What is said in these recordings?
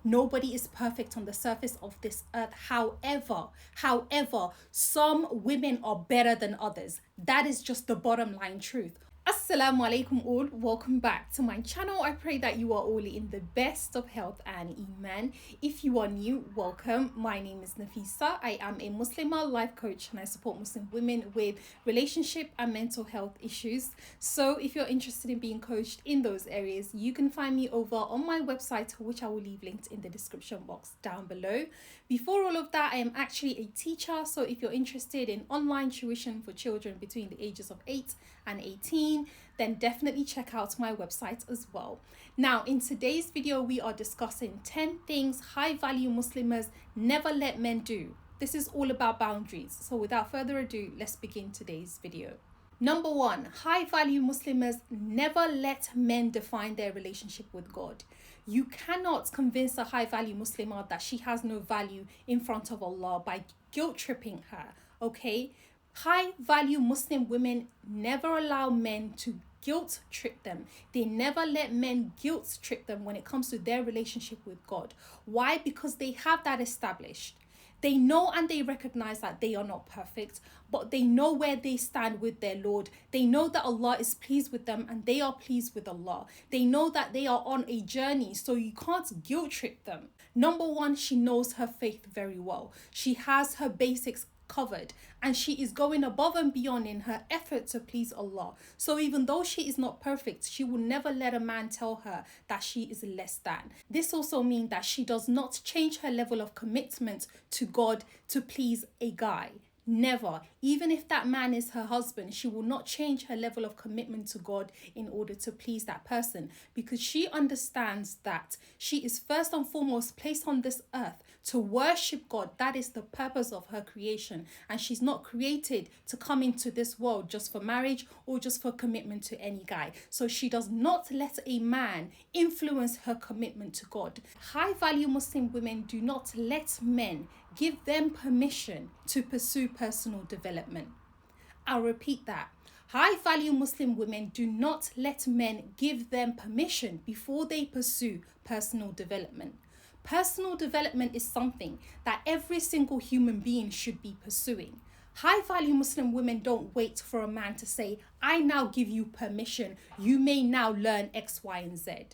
Nobody is perfect on the surface of this earth. However, some women are better than others. That is just the bottom line truth. Assalamu alaikum all, welcome back to my channel. I pray that you are all in the best of health and iman. If you are new, welcome. My name is Nafisa. I am a Muslimah life coach and I support Muslim women with relationship and mental health issues. So if you're interested in being coached in those areas, you can find me over on my website, which I will leave linked in the description box down below. Before all of that, I am actually a teacher. So if you're interested in online tuition for children between the ages of 8 and 18, then definitely check out my website as well. Now, in today's video, we are discussing 10 things high value Muslims never let men do. This is all about boundaries. So without further ado, let's begin today's video. Number 1, high value Muslims never let men define their relationship with God. You cannot convince a high value Muslimah that she has no value in front of Allah by guilt tripping her, okay? High value Muslim women never allow men to guilt trip them. They never let men guilt trip them when it comes to their relationship with God. Why? Because they have that established. They know and they recognize that they are not perfect, but they know where they stand with their Lord. They know that Allah is pleased with them and they are pleased with Allah. They know that they are on a journey, so you can't guilt trip them. Number 1, she knows her faith very well. She has her basics covered and she is going above and beyond in her effort to please Allah. So even though she is not perfect, she will never let a man tell her that she is less than. This also means that she does not change her level of commitment to God to please a guy. Never. Even if that man is her husband, she will not change her level of commitment to God in order to please that person, because she understands that she is first and foremost placed on this earth to worship God. That is the purpose of her creation, and she's not created to come into this world just for marriage or just for commitment to any guy. So she does not let a man influence her commitment to God. High value Muslim women do not let men give them permission to pursue personal development. I'll repeat that. High value Muslim women do not let men give them permission before they pursue personal development. Personal development is something that every single human being should be pursuing. High value Muslim women don't wait for a man to say, I now give you permission. You may now learn X, Y, and Z.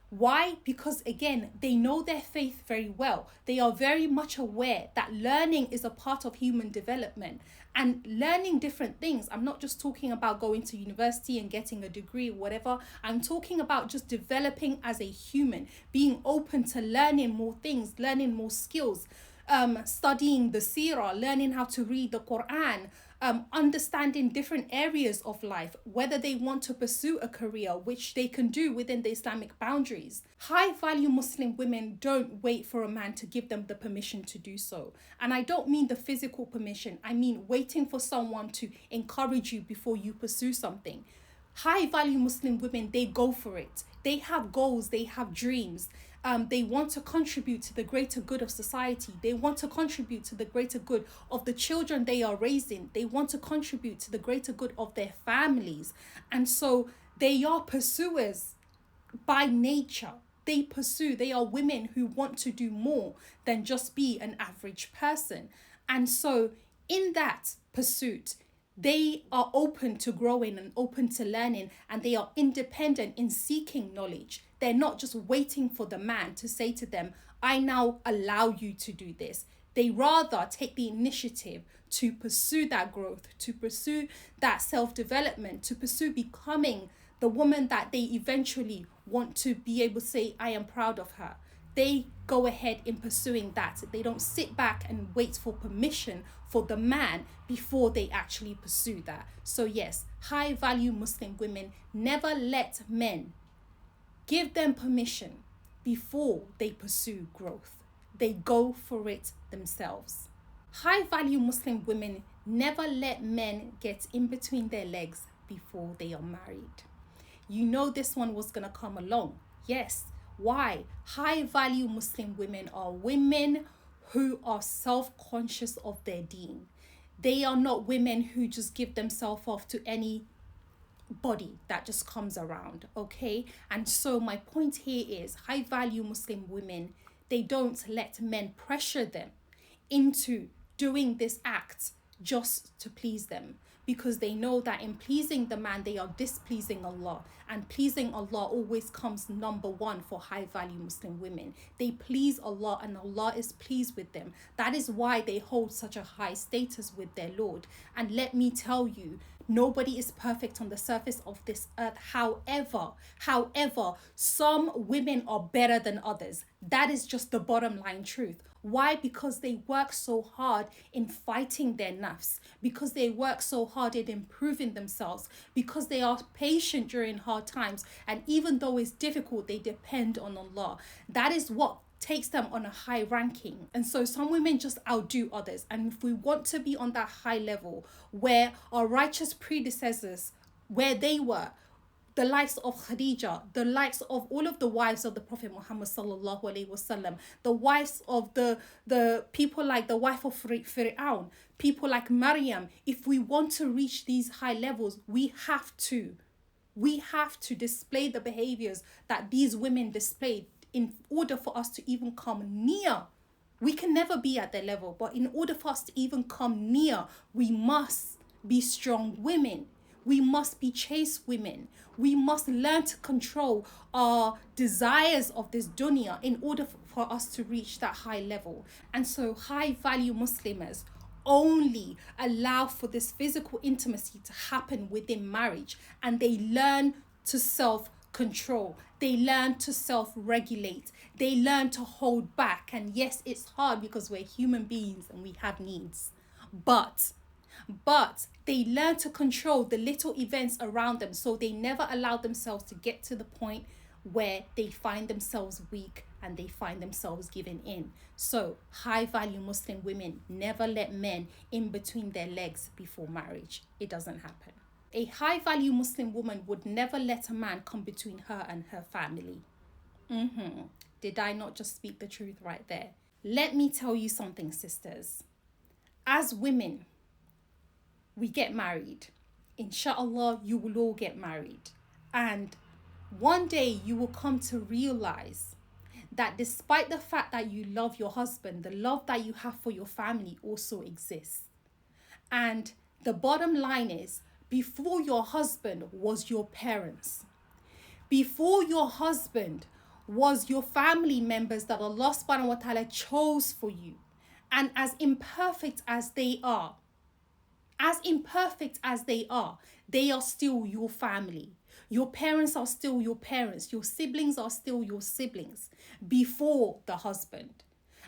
Why? Because again, they know their faith very well. They are very much aware that learning is a part of human development and learning different things. I'm not just talking about going to university and getting a degree or whatever. I'm talking about just developing as a human, being open to learning more things, learning more skills, studying the seerah, learning how to read the Quran, understanding different areas of life, whether they want to pursue a career, which they can do within the Islamic boundaries. High value Muslim women don't wait for a man to give them the permission to do so. And I don't mean the physical permission. I mean waiting for someone to encourage you before you pursue something. High value Muslim women, they go for it. They have goals, they have dreams. They want to contribute to the greater good of society. They want to contribute to the greater good of the children they are raising. They want to contribute to the greater good of their families. And so they are pursuers by nature. They pursue. They are women who want to do more than just be an average person. And so in that pursuit, they are open to growing and open to learning, and they are independent in seeking knowledge. They're not just waiting for the man to say to them, I now allow you to do this. They rather take the initiative to pursue that growth, to pursue that self-development, to pursue becoming the woman that they eventually want to be able to say, I am proud of her. They go ahead in pursuing that. They don't sit back and wait for permission for the man before they actually pursue that. So yes, high value Muslim women never let men give them permission before they pursue growth. They go for it themselves. High value Muslim women never let men get in between their legs before they are married. You know this one was going to come along. Yes. Why? High value Muslim women are women who are self-conscious of their deen. They are not women who just give themselves off to any body that just comes around, okay? And so my point here is high value Muslim women, they don't let men pressure them into doing this act just to please them, because they know that in pleasing the man they are displeasing Allah, and pleasing Allah always comes number one for high value Muslim women. They please Allah and Allah is pleased with them. That is why they hold such a high status with their Lord. And let me tell you, nobody is perfect on the surface of this earth. However, some women are better than others. That is just the bottom line truth. Why? Because they work so hard in fighting their nafs, because they work so hard in improving themselves, because they are patient during hard times, and even though it's difficult, they depend on Allah. That is what takes them on a high ranking. And so some women just outdo others. And if we want to be on that high level where our righteous predecessors, where they were, the likes of Khadija, the likes of all of the wives of the Prophet Muhammad sallallahu alaihi wasallam, the wives of the people like the wife of Fir'aun, people like Maryam, if we want to reach these high levels, we have to display the behaviors that these women displayed in order for us to even come near. We can never be at their level, but in order for us to even come near, we must be strong women. We must be chaste women. We must learn to control our desires of this dunya in order for us to reach that high level. And so high value Muslims only allow for this physical intimacy to happen within marriage, and they learn to self-control. They learn to self-regulate. They learn to hold back. And yes, it's hard because we're human beings and we have needs. But they learn to control the little events around them, so they never allow themselves to get to the point where they find themselves weak and they find themselves giving in. So high value Muslim women never let men in between their legs before marriage. It doesn't happen. A high value Muslim woman would never let a man come between her and her family. Did I not just speak the truth right there? Let me tell you something, sisters. As women, we get married. Inshallah, you will all get married. And one day you will come to realize that despite the fact that you love your husband, the love that you have for your family also exists. And the bottom line is, before your husband was your parents, before your husband was your family members that Allah subhanahu wa ta'ala chose for you. And as imperfect as they are, they are still your family. Your parents are still your parents. Your siblings are still your siblings before the husband.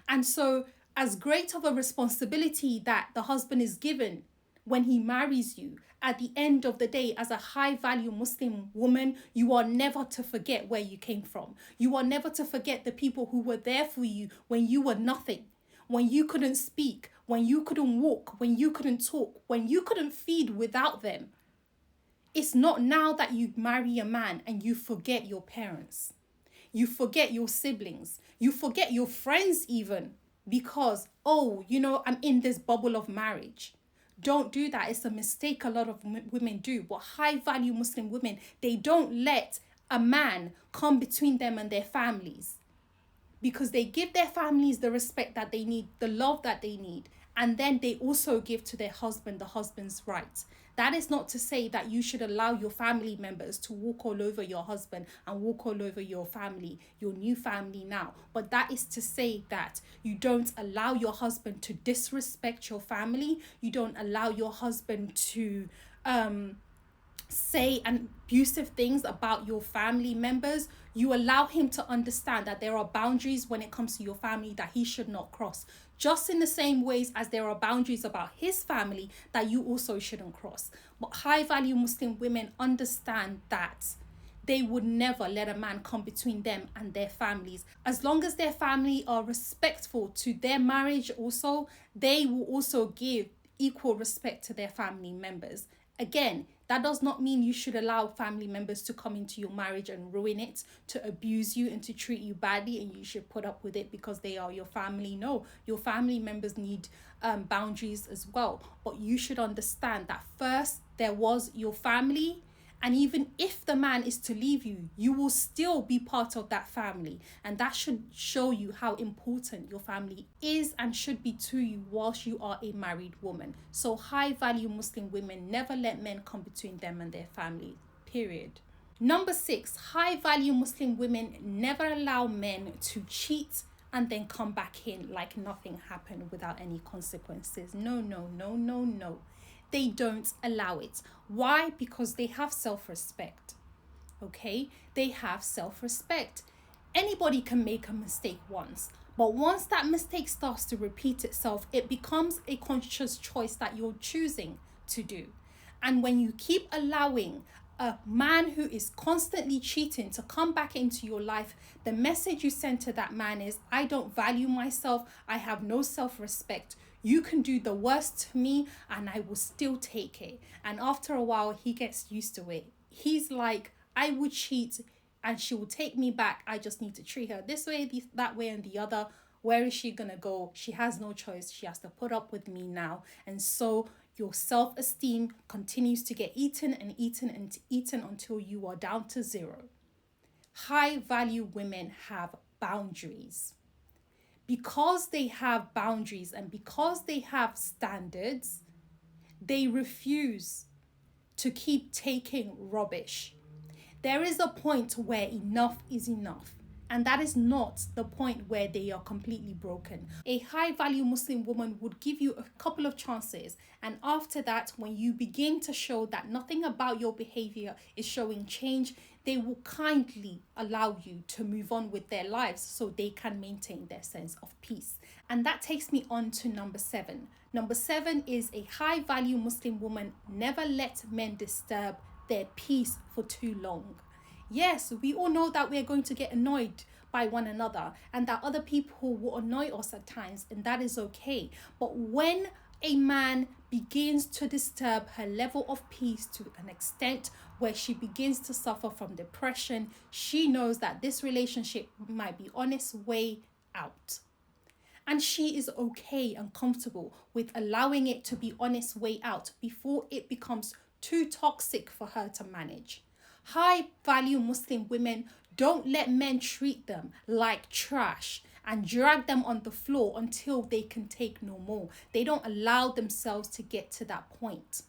And so as great of a responsibility that the husband is given when he marries you, at the end of the day, as a high value Muslim woman, you are never to forget where you came from. You are never to forget the people who were there for you when you were nothing, when you couldn't speak, when you couldn't walk, when you couldn't talk, when you couldn't feed without them. It's not now that you marry a man and you forget your parents. You forget your siblings. You forget your friends even because, I'm in this bubble of marriage. Don't do that. It's a mistake a lot of women do. But high value Muslim women, they don't let a man come between them and their families, because they give their families the respect that they need, the love that they need. And then they also give to their husband the husband's rights. That is not to say that you should allow your family members to walk all over your husband and walk all over your family, your new family now. But that is to say that you don't allow your husband to disrespect your family. You don't allow your husband to say abusive things about your family members. You allow him to understand that there are boundaries when it comes to your family that he should not cross, just in the same ways as there are boundaries about his family that you also shouldn't cross. But high value Muslim women understand that they would never let a man come between them and their families. As long as their family are respectful to their marriage also, they will also give equal respect to their family members. Again, that does not mean you should allow family members to come into your marriage and ruin it, to abuse you and to treat you badly, and you should put up with it because they are your family. No, your family members need boundaries as well. But you should understand that first there was your family, And even if the man is to leave you, you will still be part of that family. And that should show you how important your family is and should be to you whilst you are a married woman. So high value Muslim women never let men come between them and their family, period. Number 6, high value Muslim women never allow men to cheat and then come back in like nothing happened without any consequences. No, no, no, no, no. They don't allow it. Why? Because they have self-respect. Okay? They have self-respect. Anybody can make a mistake once, but once that mistake starts to repeat itself, it becomes a conscious choice that you're choosing to do. And when you keep allowing a man who is constantly cheating to come back into your life, the message you send to that man is, I don't value myself, I have no self-respect. You can do the worst to me and I will still take it. And after a while, he gets used to it. He's like, I would cheat and she will take me back. I just need to treat her this way, that way, and the other. Where is she going to go? She has no choice. She has to put up with me now. And so your self-esteem continues to get eaten and eaten and eaten until you are down to 0. High value women have boundaries. Because they have boundaries and because they have standards, they refuse to keep taking rubbish. There is a point where enough is enough. And that is not the point where they are completely broken. A high value Muslim woman would give you a couple of chances. And after that, when you begin to show that nothing about your behavior is showing change, they will kindly allow you to move on with their lives so they can maintain their sense of peace. And that takes me on to number 7. Number 7 is a high value Muslim woman never lets men disturb their peace for too long. Yes, we all know that we're going to get annoyed by one another and that other people will annoy us at times, and that is okay. But when a man begins to disturb her level of peace to an extent where she begins to suffer from depression, she knows that this relationship might be on its way out. And she is okay and comfortable with allowing it to be on its way out before it becomes too toxic for her to manage. High value Muslim women don't let men treat them like trash and drag them on the floor until they can take no more. They don't allow themselves to get to that point.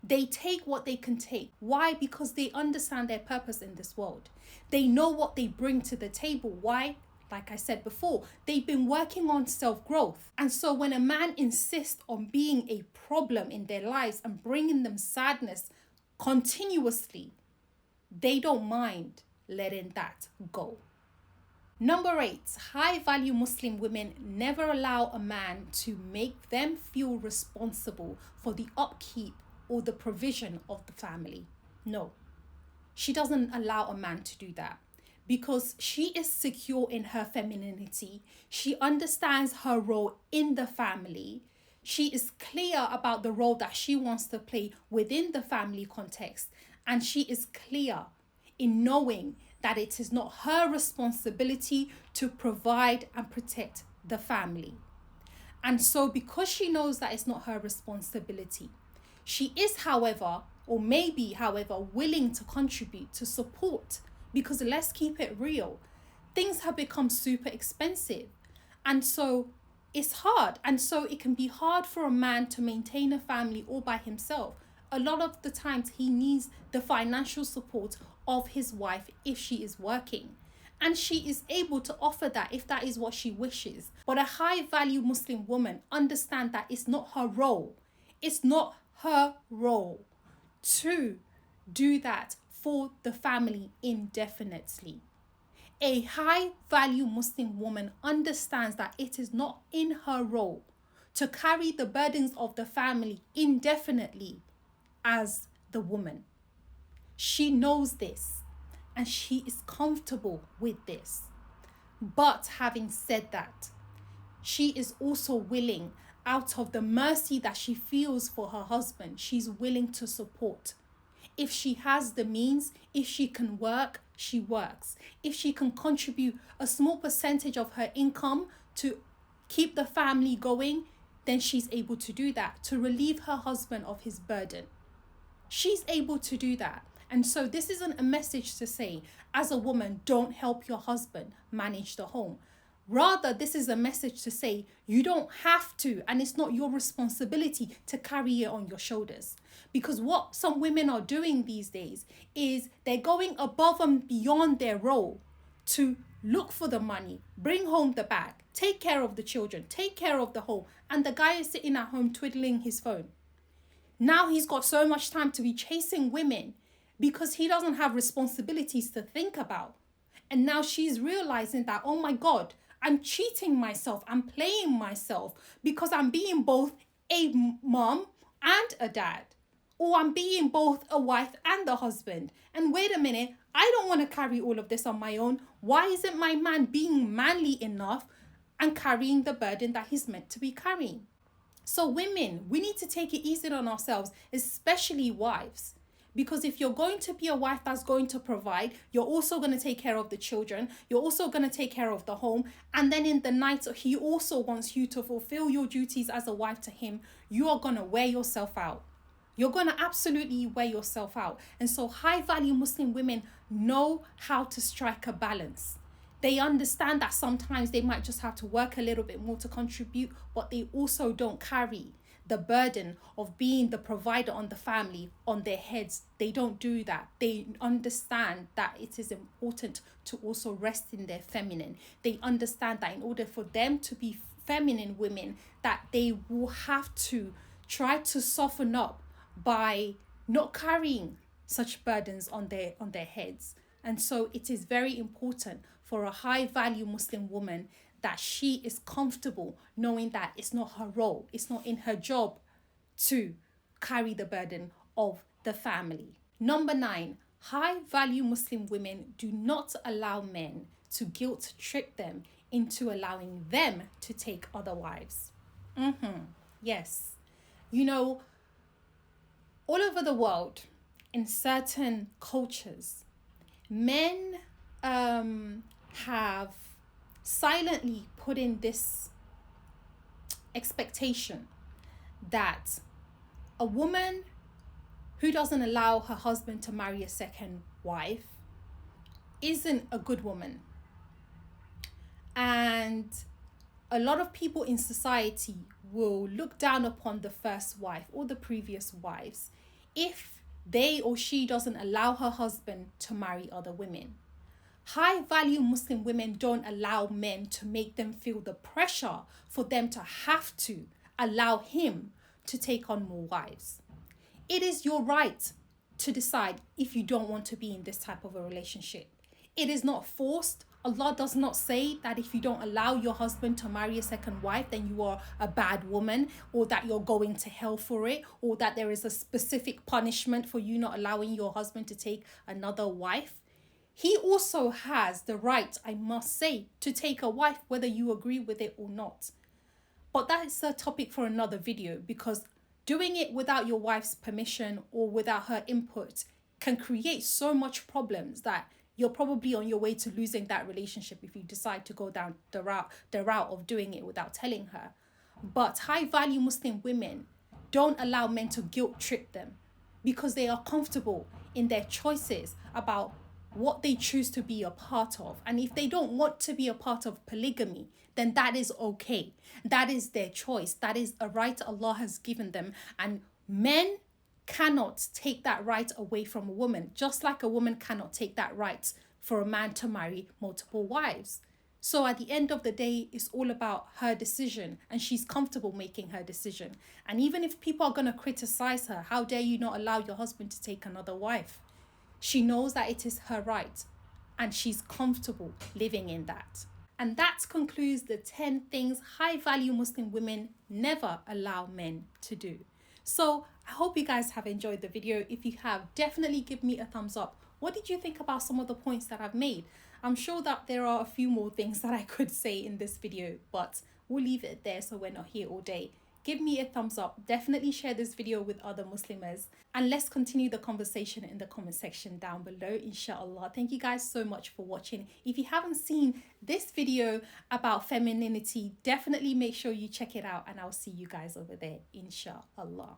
They take what they can take. Why? Because they understand their purpose in this world. They know what they bring to the table. Why? Like I said before, they've been working on self-growth. And so when a man insists on being a problem in their lives and bringing them sadness continuously, they don't mind letting that go. Number 8, high value Muslim women never allow a man to make them feel responsible for the upkeep or the provision of the family. No, she doesn't allow a man to do that because she is secure in her femininity. She understands her role in the family. She is clear about the role that she wants to play within the family context. And she is clear in knowing that it is not her responsibility to provide and protect the family. And so because she knows that it's not her responsibility, she is, however, or maybe, however, willing to contribute, to support, because let's keep it real, things have become super expensive. And so it's hard. And so it can be hard for a man to maintain a family all by himself. A lot of the times he needs the financial support of his wife if she is working. And she is able to offer that if that is what she wishes. But a high value Muslim woman understands that it's not her role. It's not her role to do that for the family indefinitely. A high value Muslim woman understands that it is not in her role to carry the burdens of the family indefinitely as the woman. She knows this and she is comfortable with this. But having said that, she is also willing, out of the mercy that she feels for her husband, she's willing to support. If she has the means, if she can work, she works. If she can contribute a small percentage of her income to keep the family going, then she's able to do that, to relieve her husband of his burden. She's able to do that. And so this isn't a message to say, as a woman, don't help your husband manage the home. Rather, this is a message to say you don't have to, and it's not your responsibility to carry it on your shoulders. Because what some women are doing these days is they're going above and beyond their role to look for the money, bring home the bag, take care of the children, take care of the home, and the guy is sitting at home twiddling his phone. Now he's got so much time to be chasing women because he doesn't have responsibilities to think about. And now she's realizing that, oh my God, I'm cheating myself, I'm playing myself because I'm being both a mom and a dad. Or I'm being both a wife and a husband. And wait a minute, I don't want to carry all of this on my own. Why isn't my man being manly enough and carrying the burden that he's meant to be carrying? So women, we need to take it easy on ourselves, especially wives. Because if you're going to be a wife that's going to provide, you're also going to take care of the children. You're also going to take care of the home. And then in the night, he also wants you to fulfill your duties as a wife to him. You are going to wear yourself out. You're going to absolutely wear yourself out. And so high value Muslim women know how to strike a balance. They understand that sometimes they might just have to work a little bit more to contribute, but they also don't carry the burden of being the provider on the family on their heads. They don't do that. They understand that it is important to also rest in their feminine. They understand that in order for them to be feminine women, that they will have to try to soften up by not carrying such burdens on their heads. And so it is very important for a high value Muslim woman that she is comfortable knowing that it's not her role, it's not in her job to carry the burden of the family. Number 9, high value Muslim women do not allow men to guilt trip them into allowing them to take other wives. Yes. You know, all over the world, in certain cultures, men have silently put in this expectation that a woman who doesn't allow her husband to marry a second wife isn't a good woman. And a lot of people in society will look down upon the first wife or the previous wives if they or she doesn't allow her husband to marry other women. High value Muslim women don't allow men to make them feel the pressure for them to have to allow him to take on more wives. It is your right to decide if you don't want to be in this type of a relationship. It is not forced. Allah does not say that if you don't allow your husband to marry a second wife, then you are a bad woman, or that you're going to hell for it, or that there is a specific punishment for you not allowing your husband to take another wife. He also has the right, I must say, to take a wife, whether you agree with it or not. But that is a topic for another video, because doing it without your wife's permission or without her input can create so much problems that you're probably on your way to losing that relationship if you decide to go down the route of doing it without telling her. But high value Muslim women don't allow men to guilt trip them because they are comfortable in their choices about what they choose to be a part of. And if they don't want to be a part of polygamy, then that is okay. That is their choice. That is a right Allah has given them. And men cannot take that right away from a woman, just like a woman cannot take that right for a man to marry multiple wives. So at the end of the day, it's all about her decision, and she's comfortable making her decision. And even if people are going to criticize her, how dare you not allow your husband to take another wife? She knows that it is her right, and she's comfortable living in that. And that concludes the 10 things high value Muslim women never allow men to do. So I hope you guys have enjoyed the video. If you have, definitely give me a thumbs up. What did you think about some of the points that I've made? I'm sure that there are a few more things that I could say in this video, but we'll leave it there so we're not here all day. Give me a thumbs up. Definitely share this video with other Muslimahs, and let's continue the conversation in the comment section down below, inshallah. Thank you guys so much for watching. If you haven't seen this video about femininity, definitely make sure you check it out, and I'll see you guys over there, inshallah.